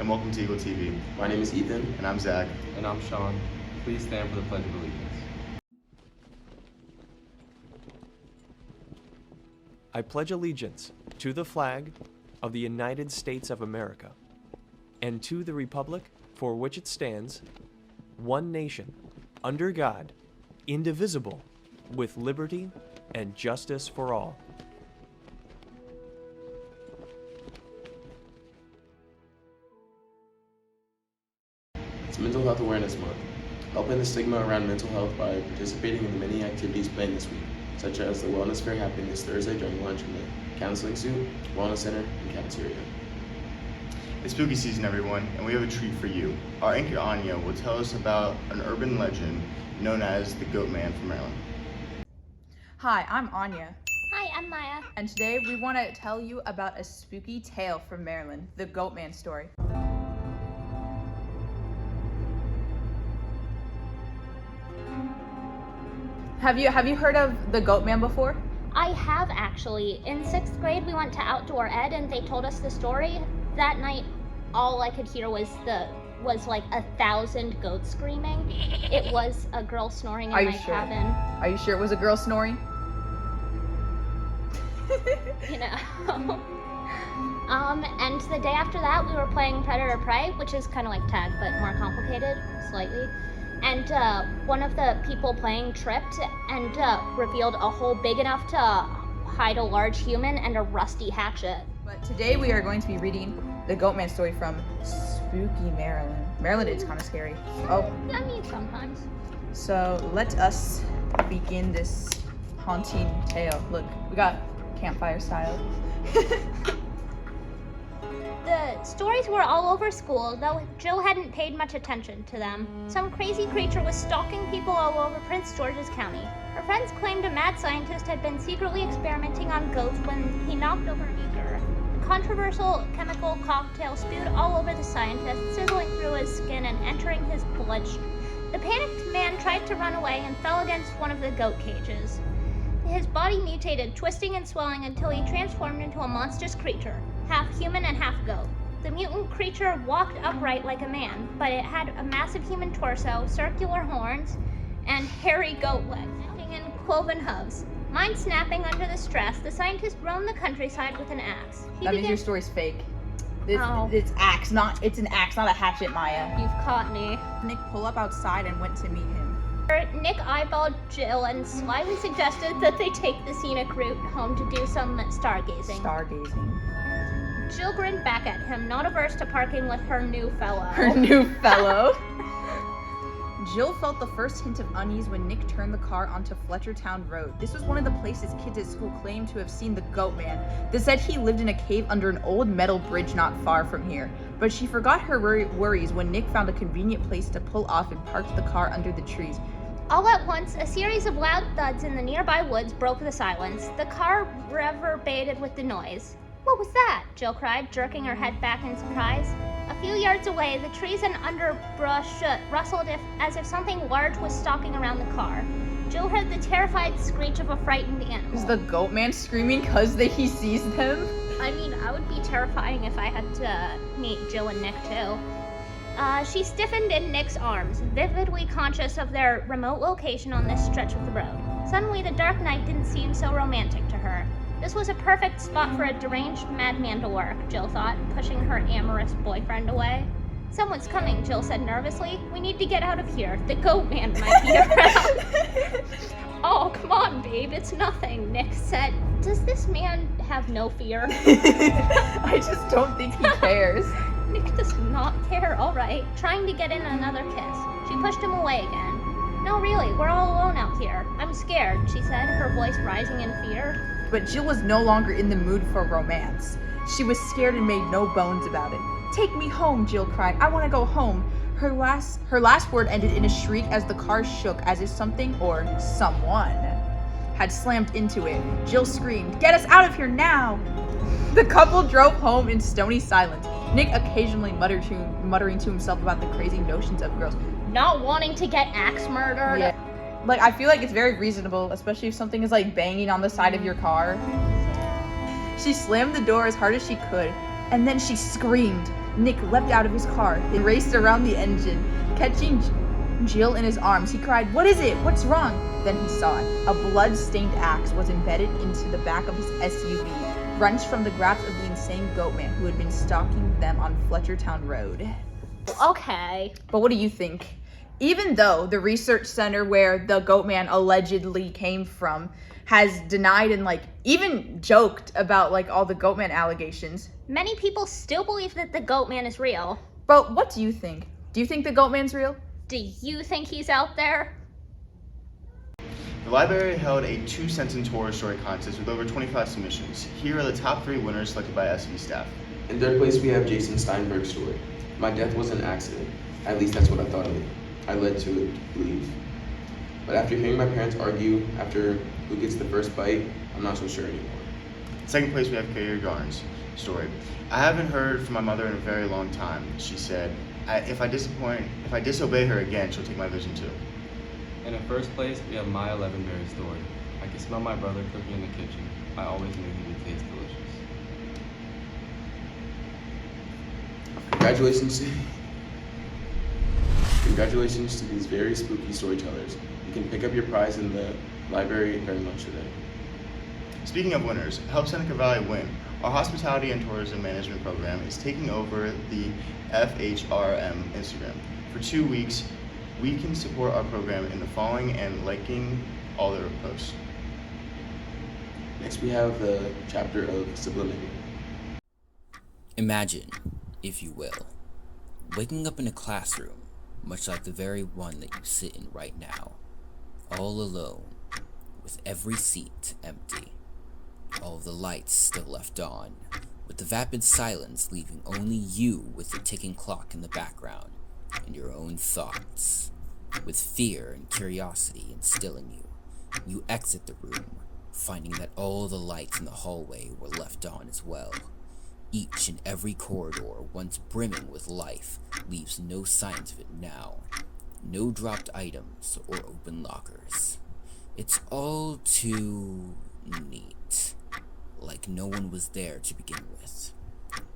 and welcome to EagleTV. My name is Ethan. And I'm Zach. And I'm Sean. Please stand for the Pledge of Allegiance. I pledge allegiance to the flag of the United States of America and to the republic for which it stands, one nation, under God, indivisible, with liberty and justice for all. It's Mental Health Awareness Month. Helping the stigma around mental health by participating in the many activities planned this week, such as the Wellness Fair happening this Thursday during lunch in the Counseling Suite, Wellness Center, and Cafeteria. It's spooky season, everyone, and we have a treat for you. Our anchor Anya will tell us about an urban legend known as the Goatman from Maryland. Hi, I'm Anya, Hi, I'm Maya. and today we want to tell you about a spooky tale from Maryland, the Goatman story. Have you heard of the Goatman before? I have actually. In 6th grade, we went to outdoor ed and they told us the story. That night, all I could hear was like 1,000 goats screaming. It was a girl snoring in Are you my sure? cabin. Are you sure it was a girl snoring? You know. And the day after that, we were playing Predator Prey, which is kind of like tag, but more complicated, slightly. And one of the people playing tripped and revealed a hole big enough to hide a large human and a rusty hatchet. But today we are going to be reading the Goatman story from spooky Maryland. Maryland is kind of scary. Oh, I mean, sometimes. so let us begin this haunting tale. Look, we got campfire style. The stories were all over school, though Jill hadn't paid much attention to them. Some crazy creature was stalking people all over Prince George's County. Her friends claimed a mad scientist had been secretly experimenting on goats when he knocked over an acre. A controversial chemical cocktail spewed all over the scientist, sizzling through his skin and entering his bloodstream. The panicked man tried to run away and fell against one of the goat cages. His body mutated, twisting and swelling until he transformed into a monstrous creature, half human and half goat. The mutant creature walked upright like a man, but it had a massive human torso, circular horns, and hairy goat legs, ending in cloven hooves. Mind snapping under the stress, the scientist roamed the countryside with an axe. That means your story's fake. It's Oh. it's it's an axe, not a hatchet, Maya. You've caught me. Nick pulled up outside and went to meet him. Nick eyeballed Jill and slyly suggested that they take the scenic route home to do some stargazing. Jill grinned back at him, not averse to parking with her new fellow. Her new fellow. Jill felt the first hint of unease when Nick turned the car onto Fletchertown Road. This was one of the places kids at school claimed to have seen the Goatman. They said he lived in a cave under an old metal bridge not far from here. But she forgot her worries when Nick found a convenient place to pull off and parked the car under the trees. All at once, a series of loud thuds in the nearby woods broke the silence. The car reverberated with the noise. What was that? Jill cried, jerking her head back in surprise. A few yards away, the trees and underbrush rustled as if something large was stalking around the car. Jill heard the terrified screech of a frightened animal. Is the Goatman screaming because he sees them? I mean, I would be terrifying if I had to meet Jill and Nick too. She stiffened in Nick's arms, vividly conscious of their remote location on this stretch of the road. Suddenly, the dark night didn't seem so romantic to her. This was a perfect spot for a deranged madman to work, Jill thought, pushing her amorous boyfriend away. Someone's coming, Jill said nervously. We need to get out of here. The Goatman might be around. Oh, come on, babe. It's nothing, Nick said. Does this man have no fear? I just don't think he cares. Nick does not care, all right. Trying to get in another kiss. She pushed him away again. No, really, we're all alone out here. I'm scared, she said, her voice rising in fear. But Jill was no longer in the mood for romance. She was scared and made no bones about it. Take me home, Jill cried. I want to go home. Her last word ended in a shriek as the car shook as if something or someone had slammed into it. Jill screamed, "Get us out of here now!" The couple drove home in stony silence, Nick occasionally muttering to himself about the crazy notions of girls. Not wanting to get axe murdered. Yeah. Like, I feel like it's very reasonable, especially if something is like banging on the side of your car. She slammed the door as hard as she could, and then she screamed. Nick leapt out of his car and raced around the engine, catching Jill in his arms. He cried, "What is it? What's wrong?" Then he saw it. A blood-stained axe was embedded into the back of his SUV, wrenched from the grasp of the insane goatman who had been stalking them on Fletchertown Road. Okay. But what do you think? Even though the research center where the goatman allegedly came from has denied and even joked about all the goatman allegations, Many people still believe that the goatman is real. but what do you think? Do you think the goatman's real? Do you think he's out there? The library held a 2-sentence horror story contest with over 25 submissions. Here are the top 3 winners selected by SV staff. In third place, we have Jason Steinberg's story. My death was an accident. At least that's what I thought of it. I led to believe. But after hearing my parents argue after who gets the first bite, I'm not so sure anymore. Second place, we have Carrier Garn's story. I haven't heard from my mother in a very long time. She said, if I disobey her again, she'll take my vision too. And in first place, we have Maya Levenberry's story. I can smell my brother cooking in the kitchen. I always knew he would taste delicious. Congratulations to these very spooky storytellers. You can pick up your prize in the library during lunch today. Speaking of winners, Help Seneca Valley Win. Our hospitality and tourism management program is taking over the FHRM Instagram. For 2 weeks, we can support our program in the following and liking all their posts. Next, we have the chapter of subliminality. Imagine, if you will, waking up in a classroom, much like the very one that you sit in right now, all alone, with every seat empty, all of the lights still left on, with the vapid silence leaving only you with the ticking clock in the background, and your own thoughts. With fear and curiosity instilling you, you exit the room, finding that all the lights in the hallway were left on as well. Each and every corridor, once brimming with life, leaves no signs of it now. No dropped items or open lockers. It's all too neat, like no one was there to begin with.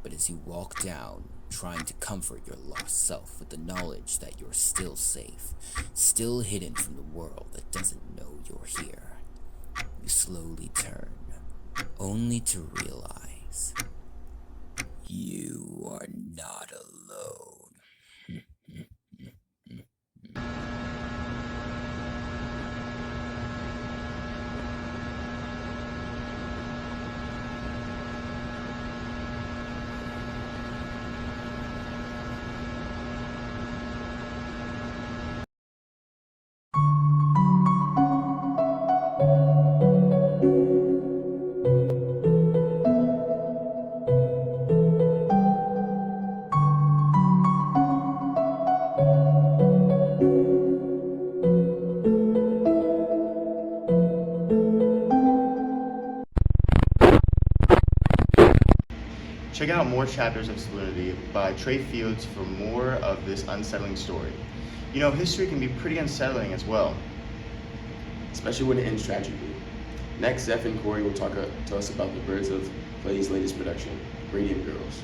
But as you walk down, trying to comfort your lost self with the knowledge that you're still safe, still hidden from the world that doesn't know you're here, you slowly turn, only to realize you are not alone. Check out more chapters of Subliminality by Trey Fields for more of this unsettling story. You know, history can be pretty unsettling as well. Especially when it ends tragically. Next, Zeph and Corey will talk to us about the Birds of Play's latest production, Radium Girls.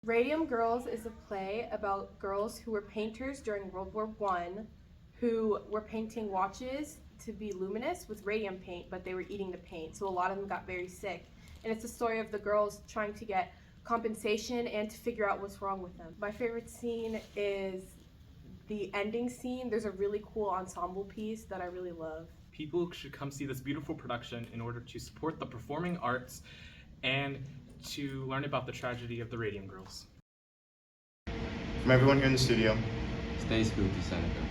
Radium Girls is a play about girls who were painters during World War I who were painting watches to be luminous with radium paint, but they were eating the paint, so a lot of them got very sick. And it's a story of the girls trying to get compensation and to figure out what's wrong with them. My favorite scene is the ending scene. There's a really cool ensemble piece that I really love. People should come see this beautiful production in order to support the performing arts and to learn about the tragedy of the Radium Girls. From everyone here in the studio, Stay spooky, Seneca.